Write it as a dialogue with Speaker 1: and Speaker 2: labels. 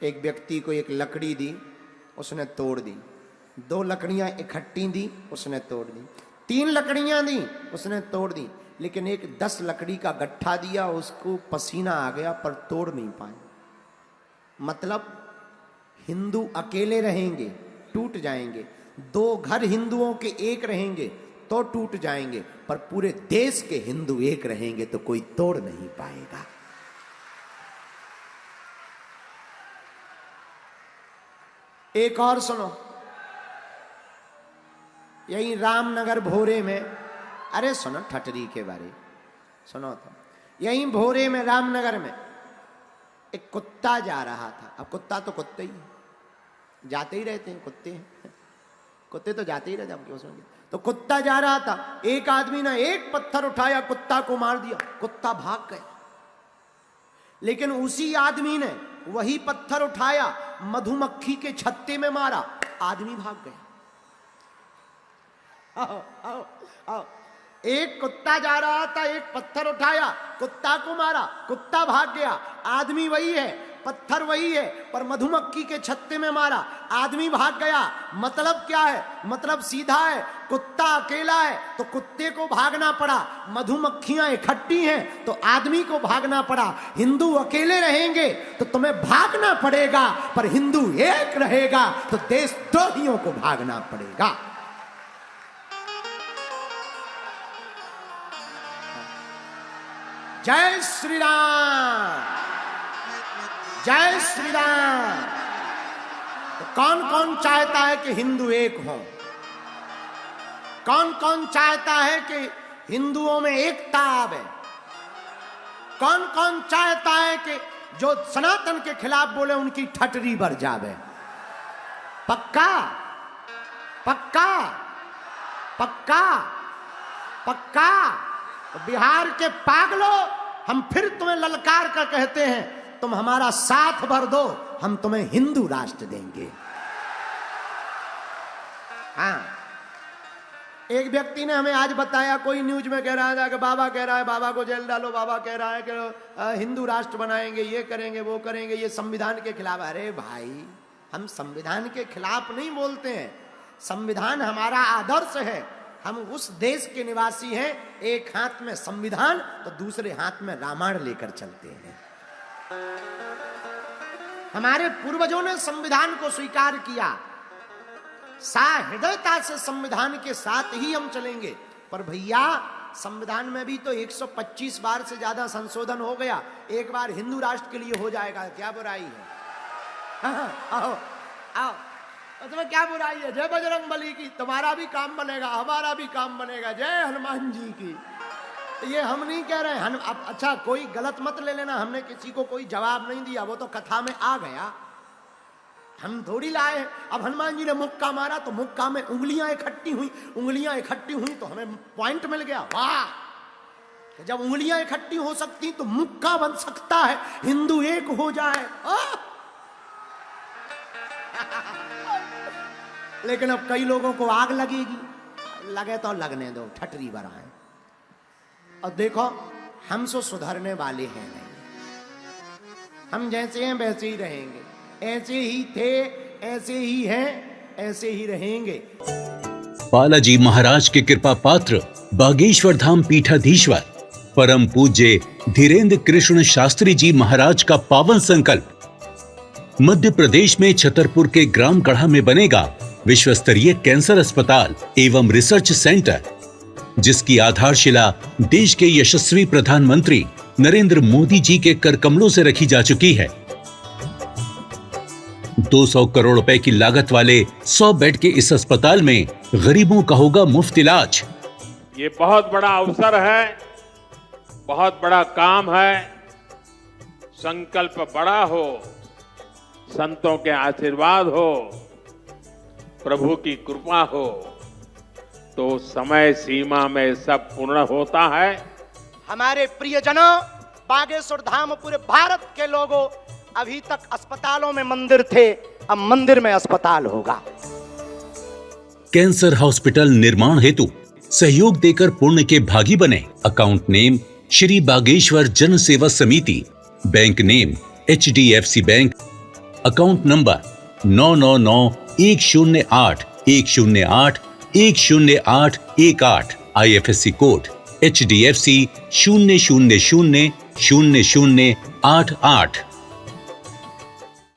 Speaker 1: एक व्यक्ति को एक लकड़ी दी, उसने तोड़ दी। 2 लकड़ियां इकट्ठी दी, उसने तोड़ दी। 3 लकड़ियां दी, उसने तोड़ दी। लेकिन एक 10 लकड़ी का गट्ठा दिया, उसको पसीना आ गया पर तोड़ नहीं पाए। मतलब हिंदू अकेले रहेंगे टूट जाएंगे, 2 घर हिंदुओं के एक रहेंगे तो टूट जाएंगे, पर पूरे देश के हिंदू एक रहेंगे तो कोई तोड़ नहीं पाएगा। एक और सुनो, यही रामनगर भोरे में, अरे सुनो ठटरी के बारे सुनो तो, यही भोरे में रामनगर में एक कुत्ता जा रहा था। अब कुत्ता तो कुत्ते ही जाते ही रहते हैं, कुत्ते हैं, कुत्ते तो जाते ही रहते हैं उसमें। तो कुत्ता जा रहा था, एक आदमी ने एक पत्थर उठाया, कुत्ता को मार दिया, कुत्ता भाग गया। लेकिन उसी आदमी ने वही पत्थर उठाया, मधुमक्खी के छत्ते में मारा, आदमी भाग गया। आओ, आओ, आओ। एक कुत्ता जा रहा था, एक पत्थर उठाया, कुत्ता को मारा, कुत्ता भाग गया। आदमी वही है, पत्थर वही है, पर मधुमक्खी के छत्ते में मारा, आदमी भाग गया। मतलब क्या है? मतलब सीधा है, कुत्ता अकेला है तो कुत्ते को भागना पड़ा, मधुमक्खियां इकट्ठी हैं तो आदमी को भागना पड़ा। हिंदू अकेले रहेंगे तो तुम्हें भागना पड़ेगा, पर हिंदू एक रहेगा तो देशद्रोहियों को भागना पड़ेगा। जय श्री राम, जय श्री राम। तो कौन कौन चाहता है कि हिंदू एक हो? कौन कौन चाहता है कि हिंदुओं में एकता आवे? कौन कौन चाहता है कि जो सनातन के खिलाफ बोले उनकी ठटरी भर जावे? पक्का पक्का पक्का पक्का। तो बिहार के पागलों, हम फिर तुम्हें ललकार कर कहते हैं, तुम हमारा साथ भर दो, हम तुम्हें हिंदू राष्ट्र देंगे। हाँ, एक व्यक्ति ने हमें आज बताया, कोई न्यूज में कह रहा था कि बाबा कह रहा है, बाबा को जेल डालो, बाबा कह रहा है कि हिंदू राष्ट्र बनाएंगे, ये करेंगे वो करेंगे, ये संविधान के खिलाफ। अरे भाई, हम संविधान के खिलाफ नहीं बोलते हैं, संविधान हमारा आदर्श है। हम उस देश के निवासी हैं, एक हाथ में संविधान तो दूसरे हाथ में रामायण लेकर चलते हैं। हमारे पूर्वजों ने संविधान को स्वीकार किया, सहृदयता से संविधान के साथ ही हम चलेंगे। पर भैया, संविधान में भी तो 125 बार से ज्यादा संशोधन हो गया, एक बार हिंदू राष्ट्र के लिए हो जाएगा, क्या बुराई है? हाँ, आओ आओ, तुम्हें क्या बुराई है? जय बजरंग बली की, तुम्हारा भी काम बनेगा, हमारा भी काम बनेगा। जय हनुमान जी की। ये हम नहीं कह रहे हैं। अब अच्छा, कोई गलत मत ले लेना, हमने किसी को कोई जवाब नहीं दिया, वो तो कथा में आ गया, हम थोड़ी लाए। अब हनुमान जी ने मुक्का मारा तो मुक्का में उंगलियां इकट्ठी हुई, उंगलियां इकट्ठी हुई तो हमें पॉइंट मिल गया। वाह, जब उंगलियां इकट्ठी हो सकती तो मुक्का बन सकता है, हिंदू एक हो जाए। लेकिन अब कई लोगों को आग लगेगी, लगे तो लगने दो, ठटरी बराए। और देखो, हम सो सुधरने वाले हैं नहीं, हम जैसे हैं वैसे ही रहेंगे, ऐसे ही थे ऐसे ही हैं ऐसे ही रहेंगे।
Speaker 2: बालाजी महाराज के कृपा पात्र बागेश्वर धाम पीठाधीश्वर परम पूज्य धीरेन्द्र कृष्ण शास्त्री जी महाराज का पावन संकल्प। मध्य प्रदेश में छतरपुर के ग्राम गढ़ा में बनेगा विश्व स्तरीय कैंसर अस्पताल एवं रिसर्च सेंटर, जिसकी आधारशिला देश के यशस्वी प्रधानमंत्री नरेंद्र मोदी जी के कर कमलों से रखी जा चुकी है। 200 करोड़ रुपए की लागत वाले 100 बेड के इस अस्पताल में गरीबों का होगा मुफ्त इलाज।
Speaker 3: ये बहुत बड़ा अवसर है, बहुत बड़ा काम है। संकल्प बड़ा हो, संतों के आशीर्वाद हो, प्रभु की कृपा हो तो समय सीमा में सब पूर्ण होता है।
Speaker 1: हमारे प्रियजनों, बागेश्वर धाम पूरे भारत के लोगों, अभी तक अस्पतालों में मंदिर थे, अब मंदिर में अस्पताल होगा।
Speaker 2: कैंसर हॉस्पिटल निर्माण हेतु सहयोग देकर पुण्य के भागी बने। अकाउंट नेम श्री बागेश्वर जन सेवा समिति, bank name HDFC bank, account number 999108108108 IFSC code HDFC 0000088।